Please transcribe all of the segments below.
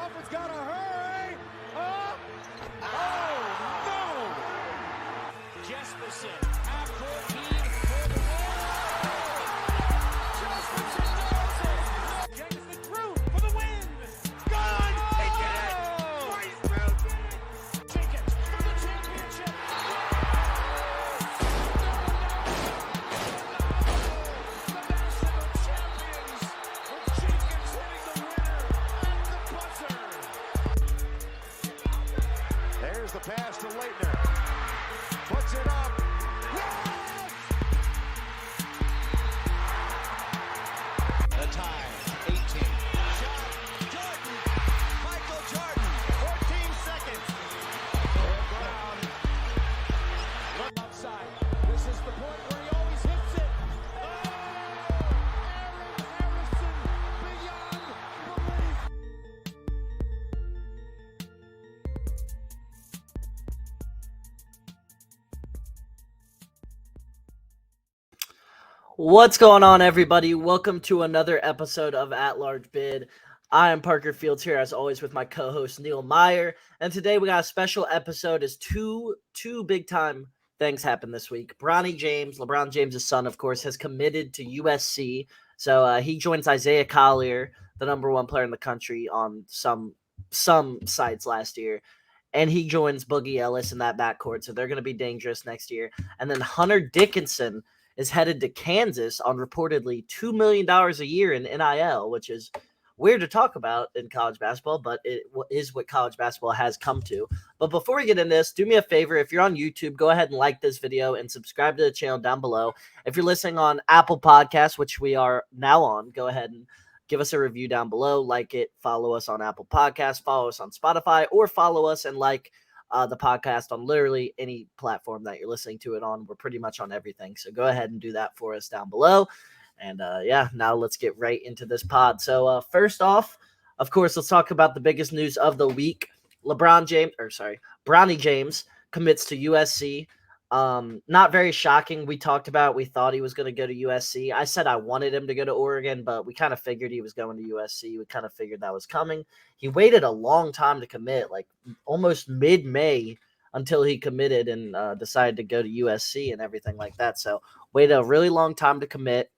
Crawford's got to hurry. Oh, no. Jesperson, half-court lead for the win. Jesperson knows it. Jameson through for the win. Gone. He did it. Bryce Drew did it. Jenkins for the championship. The national champions with Jenkins hitting the winner at the buzzer. There's the pass to Leitner. Puts it up. Yes! The time, 18. Shot, Jordan. Michael Jordan, 14 seconds. Brown. Look outside. This is the point where he always hits it. Oh! Aaron Harrison, beyond belief. What's going on, everybody? Welcome to another episode of At Large Bid. I am Parker Fields here, as always, with my co-host Neil Meyer. And today we got a special episode as two big-time things happened this week. Bronny James, LeBron James' son, of course, has committed to USC. So he joins Isaiah Collier, the number one player in the country, on some sites last year. And he joins Boogie Ellis in that backcourt. So they're going to be dangerous next year. And then Hunter Dickinson is headed to Kansas on reportedly $2 million a year in NIL, which is weird to talk about in college basketball, but it is what college basketball has come to. But before we get into this, do me a favor. If you're on YouTube, go ahead and like this video and subscribe to the channel down below. If you're listening on Apple Podcasts, which we are now on, go ahead and give us a review down below, like it, follow us on Apple Podcasts, follow us on Spotify, or follow us and like the podcast on literally any platform that you're listening to it on. We're pretty much on everything. So go ahead and do that for us down below. And now let's get right into this pod. So first off, of course, let's talk about the biggest news of the week. Bronny James commits to USC. Not very shocking. We thought he was going to go to USC. I said I wanted him to go to Oregon, but we kind of figured he was going to USC. We kind of figured that was coming. He waited a long time to commit, like almost mid-May until he committed and decided to go to USC and everything like that. So waited a really long time to commit.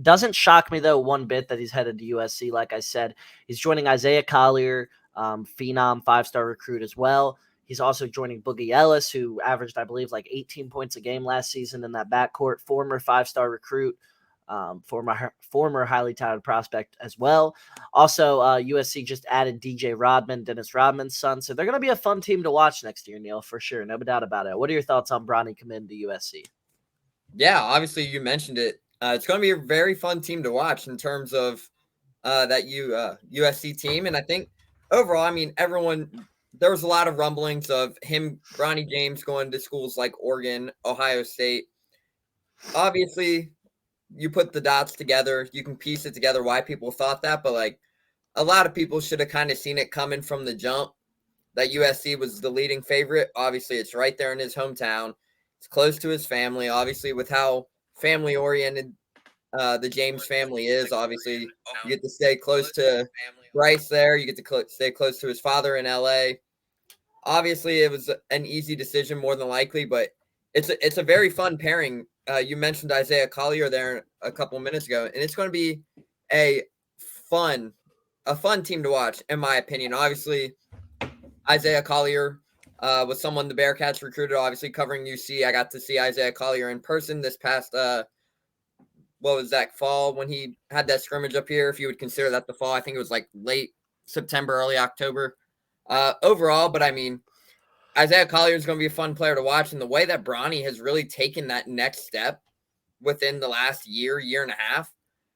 Doesn't shock me, though, one bit that he's headed to USC. Like I said, he's joining Isaiah Collier, phenom, five-star recruit as well. He's also joining Boogie Ellis, who averaged, I believe, like 18 points a game last season in that backcourt. Former five-star recruit, former highly touted prospect as well. Also, USC just added DJ Rodman, Dennis Rodman's son. So they're going to be a fun team to watch next year, Neil, for sure. No doubt about it. What are your thoughts on Bronny committing to USC? Yeah, obviously you mentioned it. It's going to be a very fun team to watch in terms of that USC team. And I think overall, I mean, there was a lot of rumblings of him, Bronny James, going to schools like Oregon, Ohio State. Obviously, you put the dots together. You can piece it together why people thought that. But, like, a lot of people should have kind of seen it coming from the jump that USC was the leading favorite. Obviously, it's right there in his hometown. It's close to his family. Obviously, with how family-oriented the James family is, obviously, you get to stay close to Bryce there. You get to stay close to his father in LA. Obviously, it was an easy decision more than likely, but it's a very fun pairing. You mentioned Isaiah Collier there a couple of minutes ago, and it's going to be a fun team to watch, in my opinion. Obviously, Isaiah Collier was someone the Bearcats recruited, obviously covering UC. I got to see Isaiah Collier in person this past fall when he had that scrimmage up here, if you would consider that the fall. I think it was like late September, early October overall. But I mean, Isaiah Collier is going to be a fun player to watch. And the way that Bronny has really taken that next step within the last year and a half,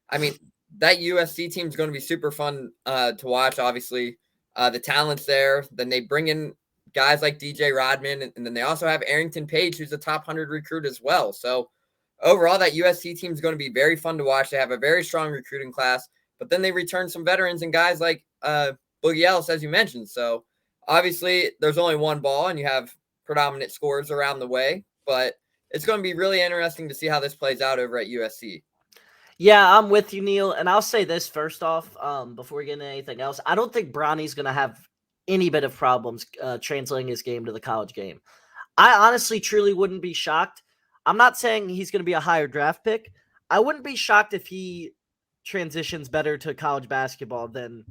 I mean, that USC team is going to be super fun to watch. Obviously, the talent's there. Then they bring in guys like DJ Rodman, and then they also have Arrington Page, who's a top 100 recruit as well. So overall, that USC team is going to be very fun to watch. They have a very strong recruiting class, but then they return some veterans and guys like Boogie Ellis, as you mentioned. So obviously, there's only one ball, and you have predominant scores around the way, but it's going to be really interesting to see how this plays out over at USC. Yeah, I'm with you, Neil. And I'll say this first off, before we get into anything else. I don't think Bronny's going to have any bit of problems translating his game to the college game. I honestly, truly wouldn't be shocked. I'm not saying he's going to be a higher draft pick. I wouldn't be shocked if he transitions better to college basketball than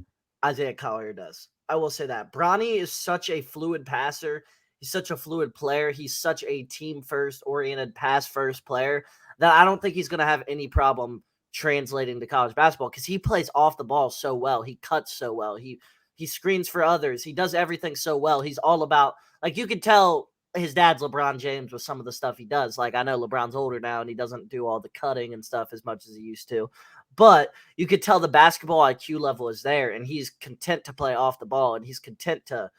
Isaiah Collier does. I will say that. Bronny is such a fluid passer. He's such a fluid player. He's such a team first oriented, pass first player that I don't think he's going to have any problem translating to college basketball because he plays off the ball so well. He cuts so well. He screens for others. He does everything so well. He's all about, like, you could tell his dad's LeBron James with some of the stuff he does. Like, I know LeBron's older now and he doesn't do all the cutting and stuff as much as he used to, but you could tell the basketball IQ level is there and he's content to play off the ball and he's content to,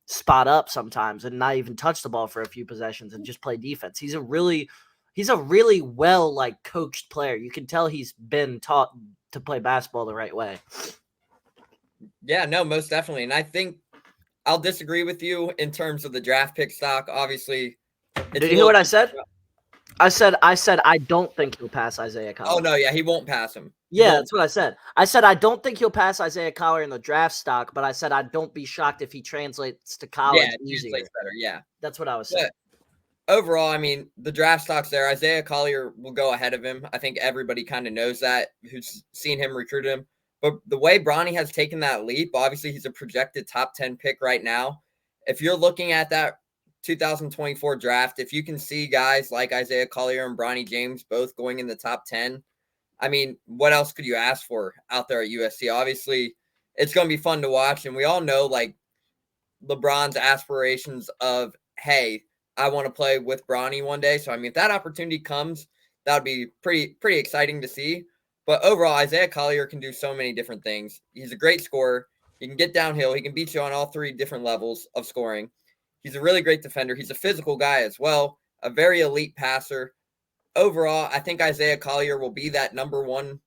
spot up sometimes and not even touch the ball for a few possessions and just play defense. He's a really well, like, coached player. You can tell he's been taught to play basketball the right way. Yeah, no, most definitely. And I think I'll disagree with you in terms of the draft pick stock. Obviously, did you hear what I said? I said I don't think he'll pass Isaiah Collier. Oh no, yeah, he won't pass him. Yeah, that's what I said. I said I don't think he'll pass Isaiah Collier in the draft stock, but I said I don't be shocked if he translates to college easier. Better. Yeah, that's what I was saying. But overall, I mean, the draft stock's there. Isaiah Collier will go ahead of him. I think everybody kind of knows that who's seen him recruit him. But the way Bronny has taken that leap, obviously he's a projected top 10 pick right now. If you're looking at that 2024 draft, if you can see guys like Isaiah Collier and Bronny James both going in the top 10, I mean, what else could you ask for out there at USC? Obviously, it's going to be fun to watch. And we all know, like, LeBron's aspirations of, hey, I want to play with Bronny one day. So, I mean, if that opportunity comes, that would be pretty exciting to see. But overall, Isaiah Collier can do so many different things. He's a great scorer. He can get downhill. He can beat you on all three different levels of scoring. He's a really great defender. He's a physical guy as well, a very elite passer. Overall, I think Isaiah Collier will be that number one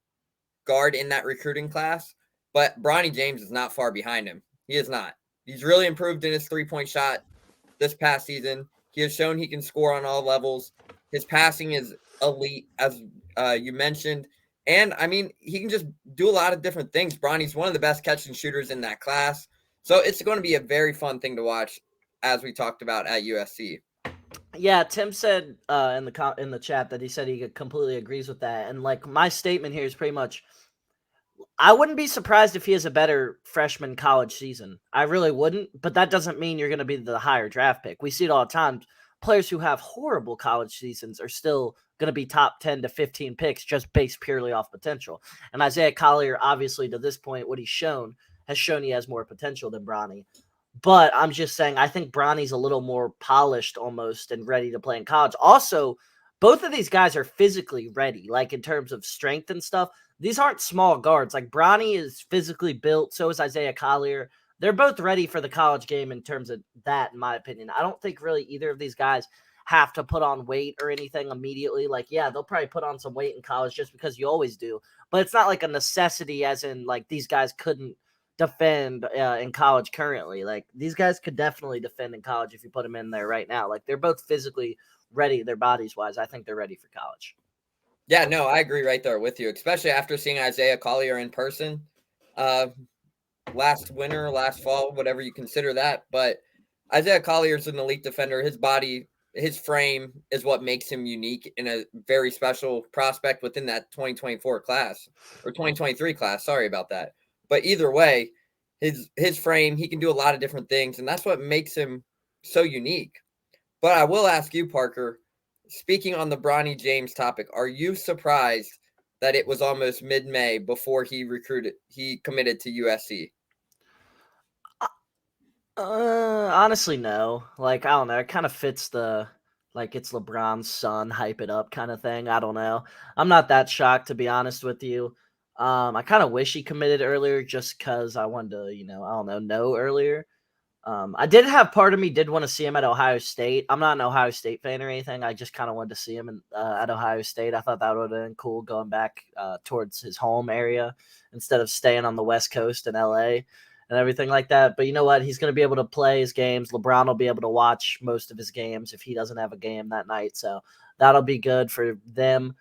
guard in that recruiting class, but Bronny James is not far behind him. He is not. He's really improved in his three-point shot this past season. He has shown he can score on all levels. His passing is elite, as you mentioned. And, I mean, he can just do a lot of different things. Bronny's one of the best catch and shooters in that class. So it's going to be a very fun thing to watch, as we talked about at USC. Yeah, Tim said in the chat that he said he completely agrees with that. And, like, my statement here is pretty much, I wouldn't be surprised if he has a better freshman college season. I really wouldn't, but that doesn't mean you're going to be the higher draft pick. We see it all the time. Players who have horrible college seasons are still going to be top 10 to 15 picks just based purely off potential. And Isaiah Collier, obviously, to this point, what he's shown has shown he has more potential than Bronny. But I'm just saying, I think Bronny's a little more polished almost and ready to play in college. Also, both of these guys are physically ready, like in terms of strength and stuff. These aren't small guards. Like, Bronny is physically built. So is Isaiah Collier. They're both ready for the college game in terms of that, in my opinion. I don't think really either of these guys have to put on weight or anything immediately. Like, yeah, they'll probably put on some weight in college just because you always do. But it's not like a necessity as in, like, these guys couldn't defend in college currently. Like, these guys could definitely defend in college if you put them in there right now. Like, they're both physically ready, their bodies-wise. I think they're ready for college. Yeah, no, I agree right there with you, especially after seeing Isaiah Collier in person last winter, last fall, whatever you consider that. But Isaiah Collier is an elite defender. His body, his frame is what makes him unique and a very special prospect within that 2024 class or 2023 class. Sorry about that. But either way, his frame, he can do a lot of different things, and that's what makes him so unique. But I will ask you, Parker, speaking on the Bronny James topic, are you surprised that it was almost mid-May before he committed to USC? Honestly, no. Like, I don't know. It kind of fits the, like, it's LeBron's son, hype it up kind of thing. I don't know. I'm not that shocked, to be honest with you. I kind of wish he committed earlier just because I wanted to, I don't know earlier. I did have part of me did want to see him at Ohio State. I'm not an Ohio State fan or anything. I just kind of wanted to see him at Ohio State. I thought that would have been cool going back towards his home area instead of staying on the West Coast in LA and everything like that. But you know what? He's going to be able to play his games. LeBron will be able to watch most of his games if he doesn't have a game that night. So that'll be good for them.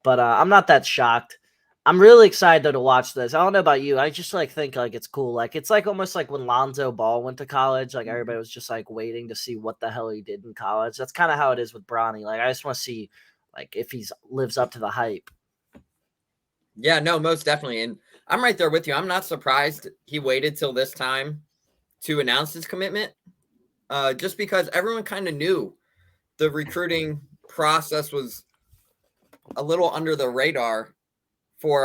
But I'm not that shocked. I'm really excited though to watch this. I don't know about you. I just think like it's cool. Like it's like almost like when Lonzo Ball went to college. Like everybody was just like waiting to see what the hell he did in college. That's kind of how it is with Bronny. Like I just want to see like if he's lives up to the hype. Yeah, no, most definitely. And I'm right there with you. I'm not surprised he waited till this time to announce his commitment. Just because everyone kind of knew the recruiting process was a little under the radar for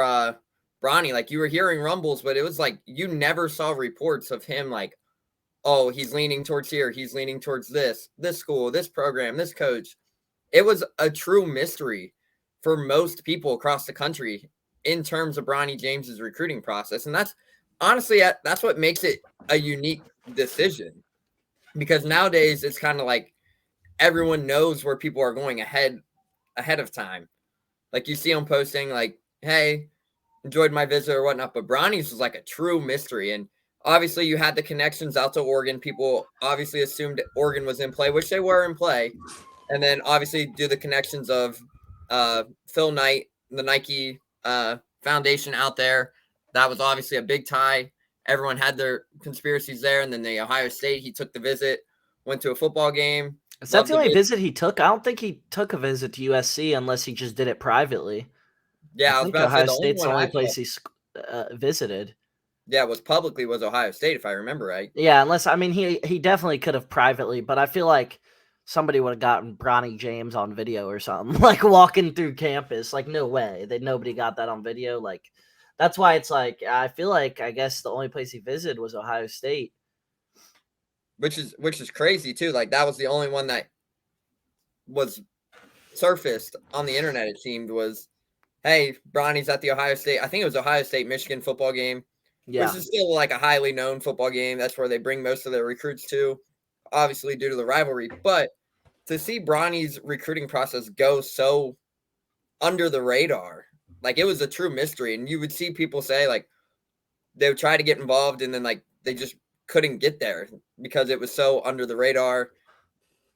Bronny. Like you were hearing rumbles, but it was like you never saw reports of him like, oh, he's leaning towards here, he's leaning towards this school, this program, this coach. It was a true mystery for most people across the country in terms of Bronny James's recruiting process. And that's honestly, that's what makes it a unique decision, because nowadays it's kind of like everyone knows where people are going ahead of time. Like you see them posting like, hey, enjoyed my visit or whatnot, but Bronny's was like a true mystery. And obviously you had the connections out to Oregon. People obviously assumed Oregon was in play, which they were in play. And then obviously do the connections of Phil Knight, the Nike Foundation out there. That was obviously a big tie. Everyone had their conspiracies there. And then the Ohio State, he took the visit, went to a football game. Is that the only visit he took? I don't think he took a visit to USC unless he just did it privately. Yeah, I was think about to say Ohio the only State's the one only I place saw, he visited. yeah, was publicly was Ohio State, if I remember right. Yeah, unless I mean he definitely could have privately, but I feel like somebody would have gotten Bronny James on video or something, like walking through campus. Like no way, nobody got that on video. Like that's why it's like I feel like I guess the only place he visited was Ohio State, which is crazy too. Like that was the only one that was surfaced on the internet. It seemed was, hey, Bronny's at the Ohio State. I think it was Ohio State Michigan football game. Yeah, Which is still like a highly known football game. That's where they bring most of their recruits to, obviously due to the rivalry. But to see Bronny's recruiting process go so under the radar, like it was a true mystery. And you would see people say like they would try to get involved and then like they just couldn't get there because it was so under the radar.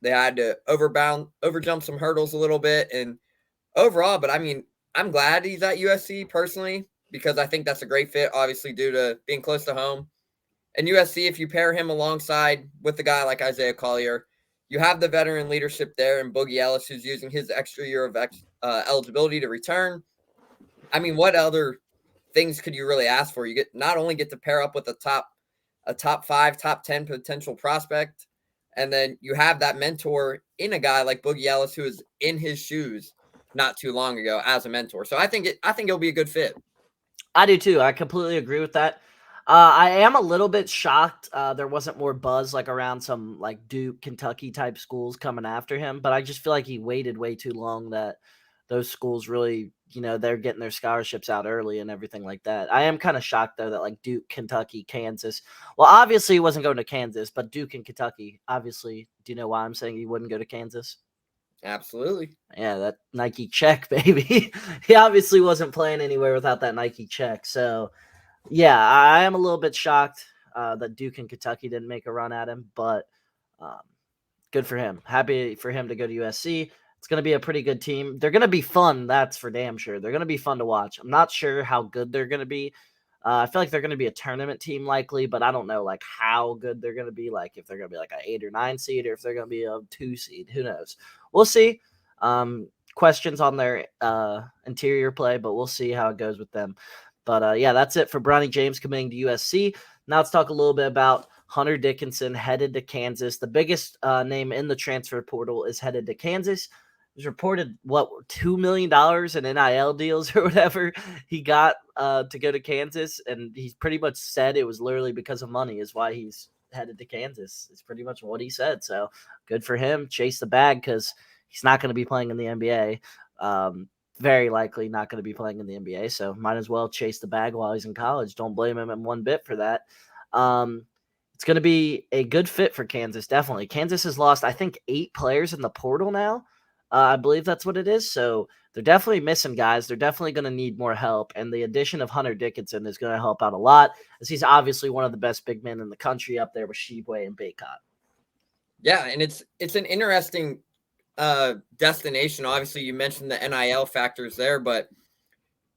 They had to overjump some hurdles a little bit. And overall, but I mean, I'm glad he's at USC personally, because I think that's a great fit, obviously, due to being close to home. And USC, if you pair him alongside with a guy like Isaiah Collier, you have the veteran leadership there and Boogie Ellis, who's using his extra year of eligibility to return. I mean, what other things could you really ask for? You not only get to pair up with a top 5, top 10 potential prospect, and then you have that mentor in a guy like Boogie Ellis, who is in his shoes not too long ago as a mentor. So I think it'll be a good fit. I do too. I completely agree with that. I am a little bit shocked there wasn't more buzz like around some like Duke, Kentucky type schools coming after him, but I just feel like he waited way too long that those schools really, they're getting their scholarships out early and everything like that. I am kind of shocked though that like Duke, Kentucky, Kansas. Well, obviously he wasn't going to Kansas, but Duke and Kentucky, obviously, do you know why I'm saying he wouldn't go to Kansas? Absolutely. Yeah, that Nike check, baby. He obviously wasn't playing anywhere without that Nike check. So, yeah, I am a little bit shocked that Duke and Kentucky didn't make a run at him, but good for him. Happy for him to go to USC. It's going to be a pretty good team. They're going to be fun, that's for damn sure. They're going to be fun to watch. I'm not sure how good they're going to be. I feel like they're going to be a tournament team likely, but I don't know like how good they're going to be. Like if they're going to be like an 8 or 9 seed or if they're going to be a 2 seed. Who knows? We'll see. Questions on their interior play, but we'll see how it goes with them. But yeah, that's it for Bronny James coming to USC. Now let's talk a little bit about Hunter Dickinson headed to Kansas. The biggest name in the transfer portal is headed to Kansas. It was reported, $2 million in NIL deals or whatever he got to go to Kansas. And he's pretty much said it was literally because of money is why he's headed to Kansas. It's pretty much what he said. So good for him. Chase the bag because he's not going to be playing in the NBA. Very likely not going to be playing in the NBA. So might as well chase the bag while he's in college. Don't blame him in one bit for that. It's going to be a good fit for Kansas, definitely. Kansas has lost, I think, 8 players in the portal now. I believe that's what it is. So they're definitely missing guys. They're definitely going to need more help. And the addition of Hunter Dickinson is going to help out a lot, as he's obviously one of the best big men in the country up there with Sheboy and Baycott. Yeah, and it's an interesting destination. Obviously, you mentioned the NIL factors there, but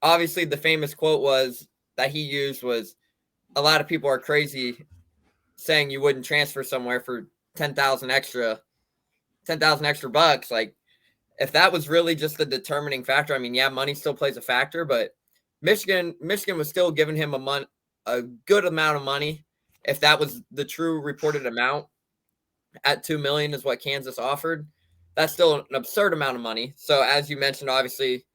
obviously the famous quote was that he used was, a lot of people are crazy saying you wouldn't transfer somewhere for 10,000 extra bucks. Like, if that was really just the determining factor, I mean, yeah, money still plays a factor, but Michigan was still giving him a good amount of money. If that was the true reported amount at $2 million is what Kansas offered, that's still an absurd amount of money. So as you mentioned, obviously,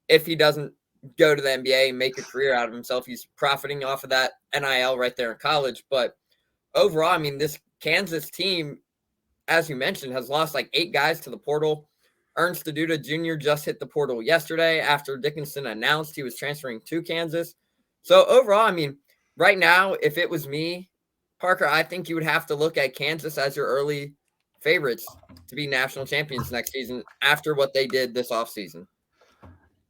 if he doesn't go to the NBA and make a career out of himself, he's profiting off of that NIL right there in college. But overall, I mean, this Kansas team, as you mentioned, has lost like 8 guys to the portal. Ernst Duda Jr. just hit the portal yesterday after Dickinson announced he was transferring to Kansas. So overall, I mean, right now, if it was me, Parker, I think you would have to look at Kansas as your early favorites to be national champions next season after what they did this offseason.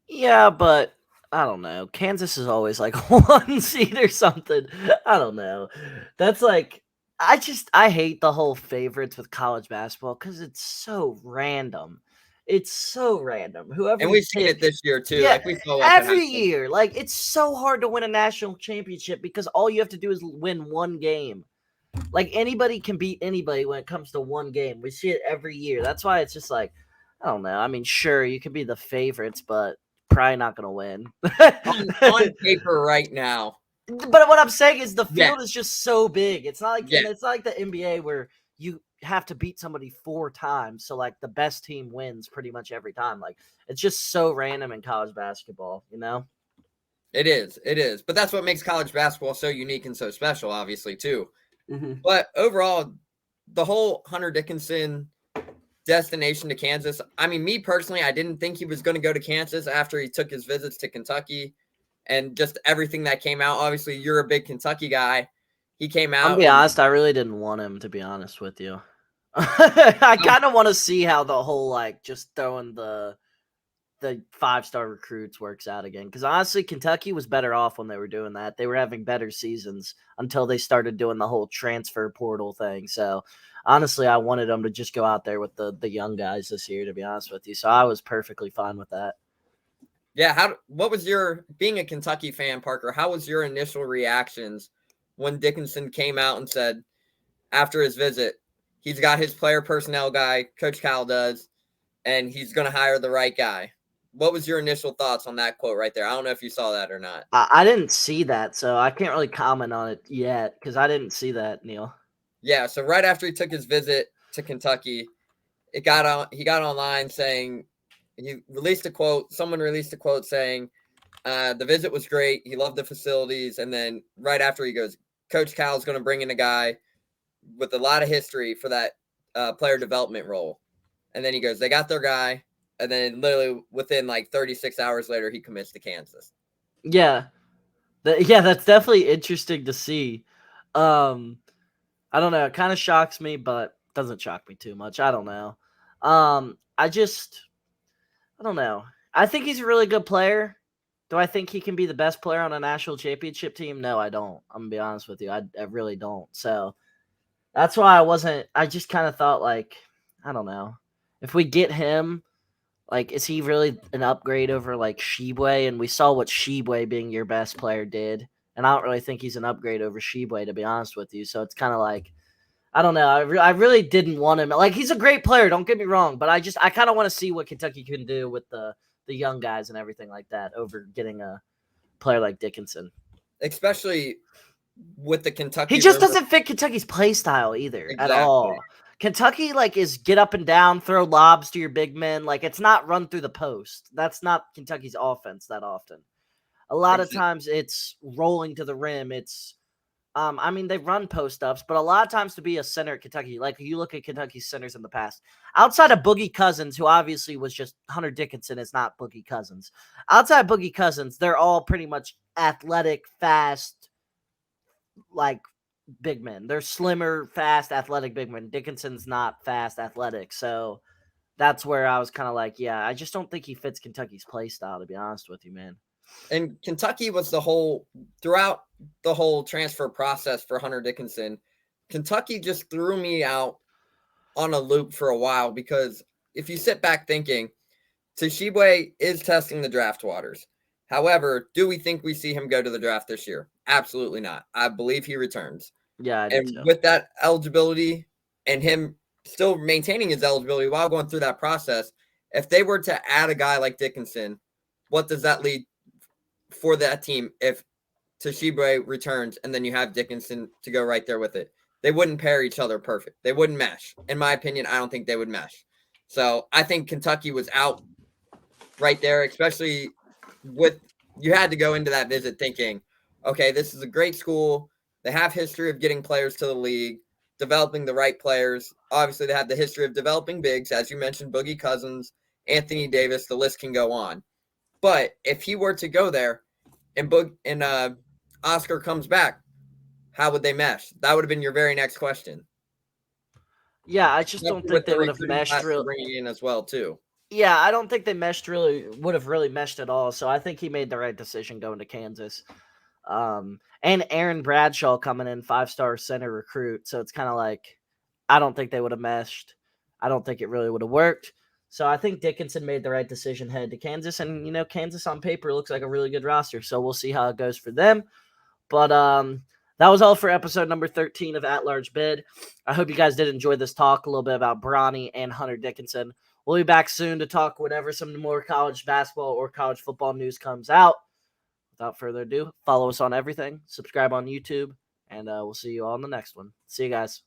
Yeah, but I don't know. Kansas is always like 1 seed or something. I don't know. That's like I hate the whole favorites with college basketball because it's so random. It's so random. Whoever And you we've seen pick, it this year too. yeah, Like we saw what could every happen. year. Like it's so hard to win a national championship because all you have to do is win one game. Like anybody can beat anybody when it comes to one game. We see it every year. That's why it's just like, I don't know. I mean, sure, you can be the favorites, but probably not going to win. On paper right now. But what I'm saying is the Yeah. field is just so big. It's not like Yeah. and it's not like the NBA where you have to beat somebody 4 times. So like the best team wins pretty much every time. Like it's just so random in college basketball, you know? It is. It is. But that's what makes college basketball so unique and so special, obviously, too. Mm-hmm. But overall, the whole Hunter Dickinson destination to Kansas, I mean, me personally, I didn't think he was going to go to Kansas after he took his visits to Kentucky and just everything that came out. Obviously, you're a big Kentucky guy. He came I'm out. be honest, I really didn't want him, to be honest with you. I kind of want to see how the whole like just throwing the 5-star recruits works out again. Because honestly, Kentucky was better off when they were doing that. They were having better seasons until they started doing the whole transfer portal thing. So honestly, I wanted them to just go out there with the young guys this year, to be honest with you. So I was perfectly fine with that. Yeah, what was your, being a Kentucky fan, Parker, how was your initial reactions when Dickinson came out and said after his visit, he's got his player personnel guy, Coach Cal does, and he's going to hire the right guy? What was your initial thoughts on that quote right there? I don't know if you saw that or not. I didn't see that, so I can't really comment on it yet because I didn't see that, Neil. Yeah, so right after he took his visit to Kentucky, he got online saying, he released a quote. Someone released a quote saying, the visit was great. He loved the facilities. And then right after he goes, Coach Cal is going to bring in a guy with a lot of history for that player development role. And then he goes, they got their guy. And then literally within like 36 hours later, he commits to Kansas. Yeah. That's definitely interesting to see. I don't know. It kind of shocks me, but doesn't shock me too much. I don't know. I don't know. I think he's a really good player. Do I think he can be the best player on a national championship team? No, I don't. I'm going to be honest with you. I really don't. So that's why I just kind of thought like, I don't know. If we get him, like, is he really an upgrade over like Shibwe? And we saw what Shibwe being your best player did. And I don't really think he's an upgrade over Shibwe, to be honest with you. So it's kind of like, I don't know. I really didn't want him. Like, he's a great player. Don't get me wrong. But I kind of want to see what Kentucky can do with the young guys and everything like that over getting a player like Dickinson. Especially with the Kentucky. He just doesn't fit Kentucky's play style either at all. Kentucky, like, is get up and down, throw lobs to your big men. Like, it's not run through the post. That's not Kentucky's offense that often. A lot of times it's rolling to the rim. It's, I mean, they run post-ups, but a lot of times to be a center at Kentucky, like you look at Kentucky's centers in the past, outside of Boogie Cousins, who obviously was just Hunter Dickinson is not Boogie Cousins. Outside of Boogie Cousins, they're all pretty much athletic, fast, like, big men. They're slimmer, fast, athletic big men. Dickinson's not fast, athletic. So that's where I was kind of like, yeah, I just don't think he fits Kentucky's play style, to be honest with you, man. And Kentucky was throughout the whole transfer process for Hunter Dickinson, Kentucky just threw me out on a loop for a while because if you sit back thinking, Tshiebwe is testing the draft waters. However, do we think we see him go to the draft this year? Absolutely not. I believe he returns. Yeah, I do And too. with that eligibility and him still maintaining his eligibility while going through that process, if they were to add a guy like Dickinson, what does that lead for that team if Tshiebwe returns and then you have Dickinson to go right there with it? They wouldn't pair each other perfect. They wouldn't mesh. In my opinion, I don't think they would mesh. So I think Kentucky was out right there, especially with you had to go into that visit thinking, okay, this is a great school. They have history of getting players to the league, developing the right players. Obviously, they have the history of developing bigs, as you mentioned, Boogie Cousins, Anthony Davis. The list can go on. But if he were to go there and Oscar comes back, how would they mesh? That would have been your very next question. Yeah, I just don't think With they the would have recruiting meshed class real. bringing in as well too. Yeah, I don't think they would have really meshed at all. So I think he made the right decision going to Kansas. And Aaron Bradshaw coming in, 5-star center recruit. So it's kind of like, I don't think they would have meshed. I don't think it really would have worked. So I think Dickinson made the right decision headed to Kansas. And, Kansas on paper looks like a really good roster. So we'll see how it goes for them. But that was all for episode number 13 of At Large Bid. I hope you guys did enjoy this talk, a little bit about Bronny and Hunter Dickinson. We'll be back soon to talk whenever some more college basketball or college football news comes out. Without further ado, follow us on everything, subscribe on YouTube, and we'll see you all in the next one. See you guys.